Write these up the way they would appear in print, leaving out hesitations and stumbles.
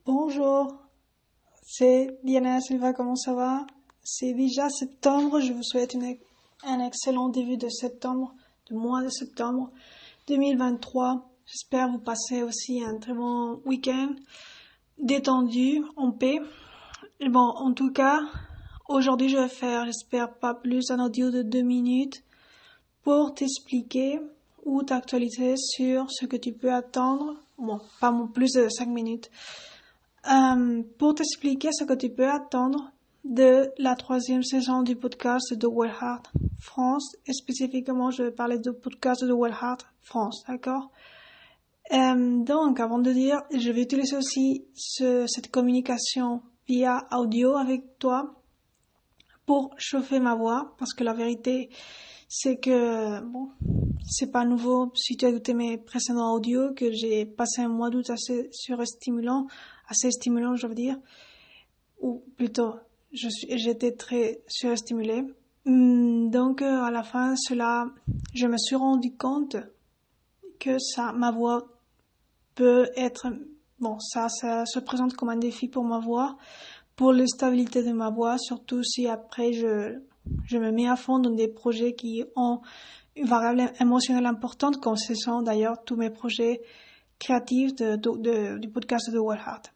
Bonjour, c'est Diana Silva, comment ça va? C'est déjà septembre, je vous souhaite un excellent début de septembre, du mois de septembre 2023. J'espère vous passer aussi un très bon week-end, détendu, en paix. Et bon, en tout cas, aujourd'hui je vais faire, j'espère pas plus, un audio de 2 minutes pour t'expliquer ou t'actualiser sur ce que tu peux attendre. Bon, pas plus de 5 minutes. Pour t'expliquer ce que tu peux attendre de la 3e saison du podcast de Well Heart France. Et spécifiquement, je vais parler du podcast de Well Heart France, d'accord? Donc, avant de dire, je vais utiliser aussi cette communication via audio avec toi pour chauffer ma voix, parce que la vérité, c'est que, bon, c'est pas nouveau si tu as écouté mes précédents audios, que j'ai passé un mois d'août assez stimulant, je veux dire, ou plutôt, j'étais très surstimulée. Donc, à la fin, je me suis rendu compte que ma voix peut être, bon, ça se présente comme un défi pour ma voix, pour la stabilité de ma voix, surtout si après je me mets à fond dans des projets qui ont une variable émotionnelle importante, comme ce sont d'ailleurs tous mes projets créatifs du podcast de Well Heart.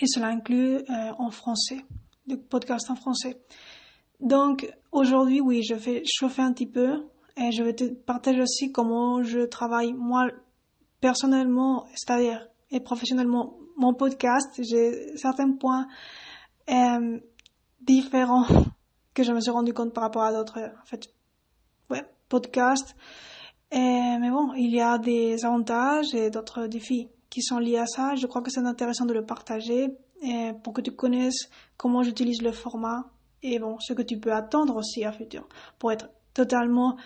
Et cela inclut en français, le podcast en français. Donc aujourd'hui, oui, je vais chauffer un petit peu et je vais te partager aussi comment je travaille moi personnellement, c'est-à-dire et professionnellement mon podcast. J'ai certains points différents que je me suis rendu compte par rapport à d'autres podcasts. Mais bon, il y a des avantages et d'autres défis qui sont liés à ça. Je crois que c'est intéressant de le partager pour que tu connaisses comment j'utilise le format et bon, ce que tu peux attendre aussi à futur. Pour être totalement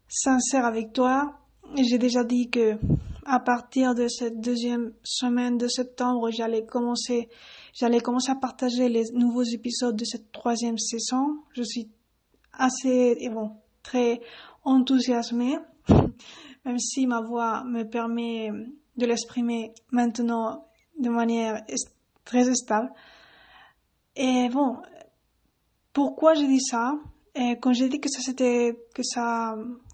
sincère avec toi, j'ai déjà dit que à partir de cette 2e semaine de septembre, j'allais commencer à partager les nouveaux épisodes de cette 3e saison. Je suis très enthousiasmée, même si ma voix me permet de l'exprimer maintenant de manière très stable. Et bon, pourquoi j'ai dit ça? Et quand j'ai dit que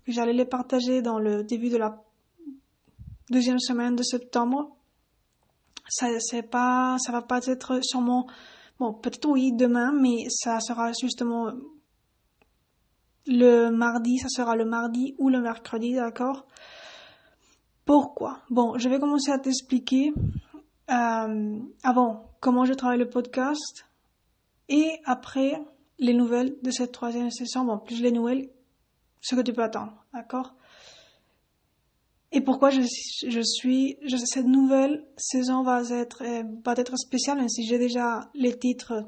j'allais les partager dans le début de la 2e semaine de septembre, ça va pas être sûrement, bon, peut-être oui, demain, mais ça sera justement le mardi ou le mercredi, d'accord? Pourquoi? Bon, je vais commencer à t'expliquer avant comment je travaille le podcast et après les nouvelles de cette 3e saison, bon, plus les nouvelles, ce que tu peux attendre, d'accord? Et pourquoi cette nouvelle saison va être spéciale, même si j'ai déjà les titres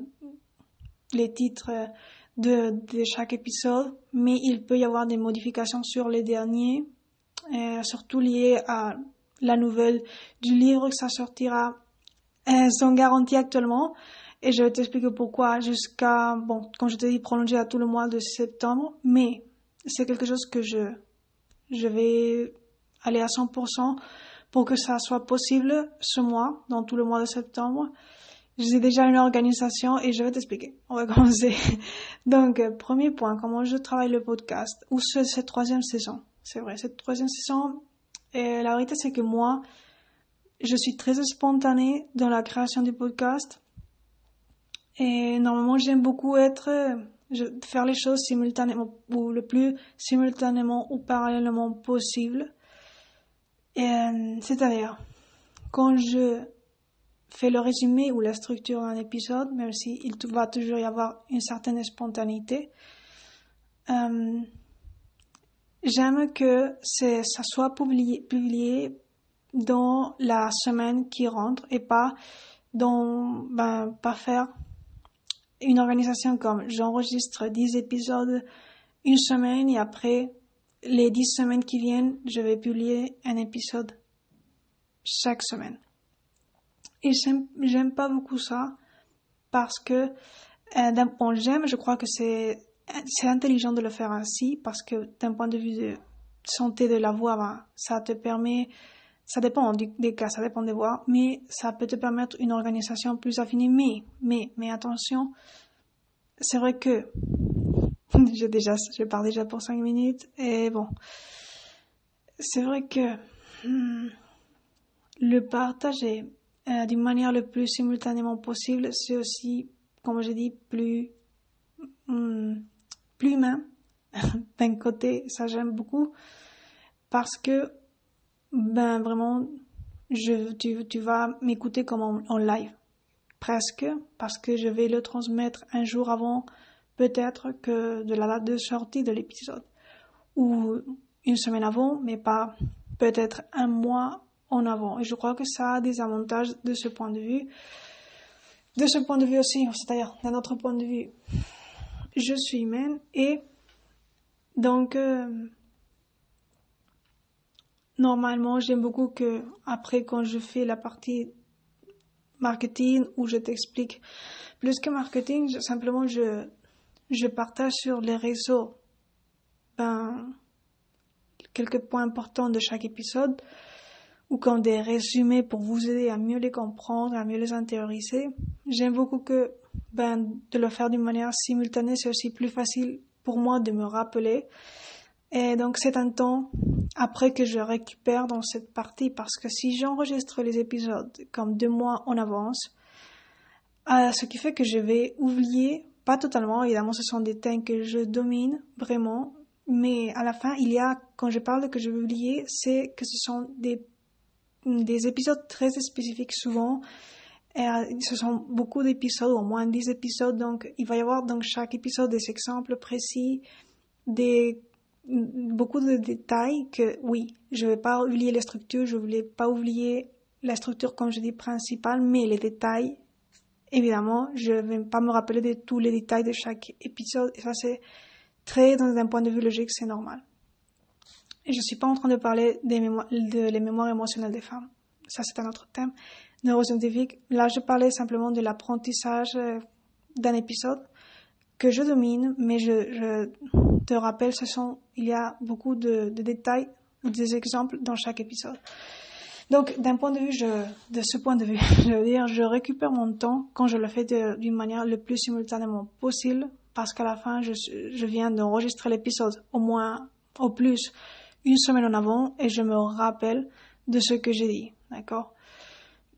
de chaque épisode, mais il peut y avoir des modifications sur les derniers, surtout liées à la nouvelle du livre que ça sortira sans garantie actuellement. Et je vais t'expliquer pourquoi jusqu'à, bon, comme je te dis, prolonger à tout le mois de septembre, mais c'est quelque chose que je vais aller à 100% pour que ça soit possible ce mois, dans tout le mois de septembre. J'ai déjà une organisation et je vais t'expliquer. On va commencer. Donc, premier point, comment je travaille le podcast ou cette 3e saison. C'est vrai, cette 3e saison, la vérité c'est que moi, je suis très spontanée dans la création du podcast. Et normalement, j'aime beaucoup faire les choses simultanément ou le plus simultanément ou parallèlement possible. C'est-à-dire, quand je fais le résumé ou la structure d'un épisode, même si il va toujours y avoir une certaine spontanéité, j'aime que ça soit publié dans la semaine qui rentre et pas faire une organisation comme j'enregistre 10 épisodes une semaine et après les 10 semaines qui viennent, je vais publier un épisode chaque semaine. Et j'aime pas beaucoup ça parce que je crois que c'est intelligent de le faire ainsi parce que d'un point de vue de santé de la voix, ça te permet Ça dépend des cas, ça dépend des voix, mais ça peut te permettre une organisation plus affinée. Mais attention, c'est vrai que je pars déjà pour 5 minutes, et bon, c'est vrai que le partager d'une manière le plus simultanément possible, c'est aussi, comme je dis, plus humain. D'un côté, ça j'aime beaucoup, parce que, vraiment, tu vas m'écouter comme en live, presque, parce que je vais le transmettre un jour avant, peut-être, que de la date de sortie de l'épisode, ou une semaine avant, mais pas peut-être un mois en avant. Et je crois que ça a des avantages de ce point de vue. De ce point de vue aussi, c'est-à-dire d'un autre point de vue, je suis humaine, et donc normalement j'aime beaucoup que après, quand je fais la partie marketing où je t'explique plus que marketing, simplement je partage sur les réseaux quelques points importants de chaque épisode, ou comme des résumés pour vous aider à mieux les comprendre, à mieux les intérioriser. J'aime beaucoup que de le faire d'une manière simultanée, c'est aussi plus facile pour moi de me rappeler. Et donc c'est un temps après que je récupère dans cette partie, parce que si j'enregistre les épisodes comme 2 mois en avance, ce qui fait que je vais oublier, pas totalement, évidemment ce sont des thèmes que je domine vraiment, mais à la fin quand je parle que je vais oublier, c'est que ce sont des épisodes très spécifiques souvent, et ce sont beaucoup d'épisodes, au moins 10 épisodes, donc il va y avoir dans chaque épisode des exemples précis, beaucoup de détails que, oui, je vais pas oublier les structures, je voulais pas oublier la structure, comme je dis, principale, mais les détails, évidemment, je vais pas me rappeler de tous les détails de chaque épisode, et ça c'est d'un point de vue logique, c'est normal. Et je suis pas en train de parler de les mémoires émotionnelles des femmes. Ça, c'est un autre thème neuroscientifique. Là, je parlais simplement de l'apprentissage d'un épisode que je domine, mais je te rappelle, il y a beaucoup de détails ou des exemples dans chaque épisode. Donc, de ce point de vue, je veux dire, je récupère mon temps quand je le fais d'une manière le plus simultanément possible, parce qu'à la fin, je viens d'enregistrer l'épisode au plus, une semaine en avant, et je me rappelle de ce que j'ai dit, d'accord?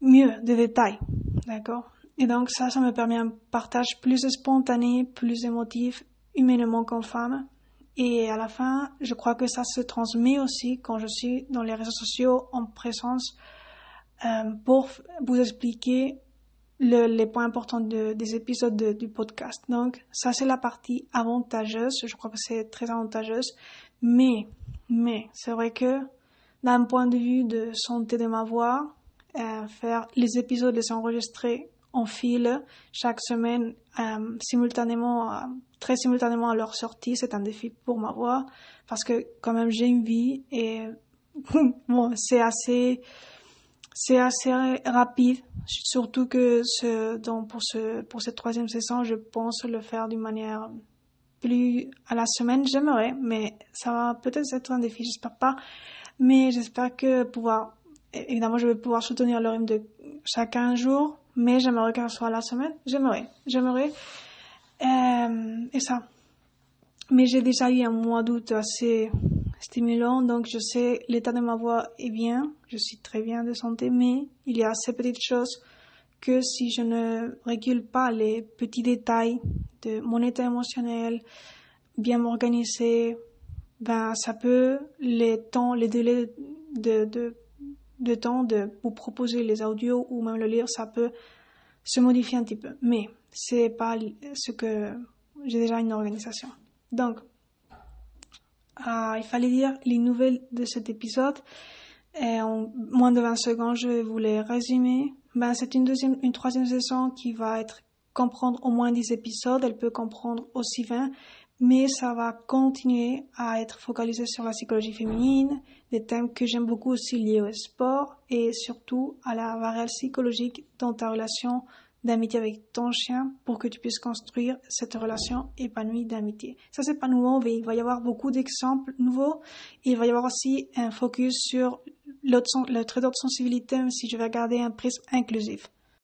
Mieux, des détails, d'accord? Et donc ça me permet un partage plus spontané, plus émotif, humainement comme femme. Et à la fin, je crois que ça se transmet aussi quand je suis dans les réseaux sociaux en présence, pour vous expliquer les points importants des épisodes du podcast. Donc ça, c'est la partie avantageuse. Je crois que c'est très avantageuse. Mais c'est vrai que d'un point de vue de santé de ma voix, faire les épisodes, les enregistrer en fil chaque semaine, très simultanément à leur sortie, c'est un défi pour ma voix, parce que quand même j'ai une vie, et bon, c'est assez rapide, surtout que pour cette 3e saison, je pense le faire d'une manière plus à la semaine. J'aimerais, mais ça va peut-être être un défi, j'espère pas, mais j'espère que évidemment je vais pouvoir soutenir le rythme de chacun jour, mais j'aimerais que ce soit à la semaine. J'aimerais, et ça. Mais j'ai déjà eu un mois d'août assez stimulant, donc je sais l'état de ma voix est bien, je suis très bien de santé, mais il y a ces petites choses que si je ne régule pas les petits détails de mon état émotionnel, bien m'organiser, ça peut, les délais de temps de vous proposer les audios ou même le lire, ça peut se modifier un petit peu. Mais c'est pas ce que j'ai déjà une organisation. Donc, il fallait dire les nouvelles de cet épisode. Et en moins de 20 secondes, je vais vous les résumer. C'est une 3e saison qui va comprendre au moins 10 épisodes. Elle peut comprendre aussi 20, mais ça va continuer à être focalisé sur la psychologie féminine, des thèmes que j'aime beaucoup aussi liés au sport, et surtout à la variable psychologique dans ta relation d'amitié avec ton chien, pour que tu puisses construire cette relation épanouie d'amitié. Ça, c'est pas nouveau, mais il va y avoir beaucoup d'exemples nouveaux. Il va y avoir aussi un focus sur le trait de sensibilité, même si je vais garder un prisme inclusif.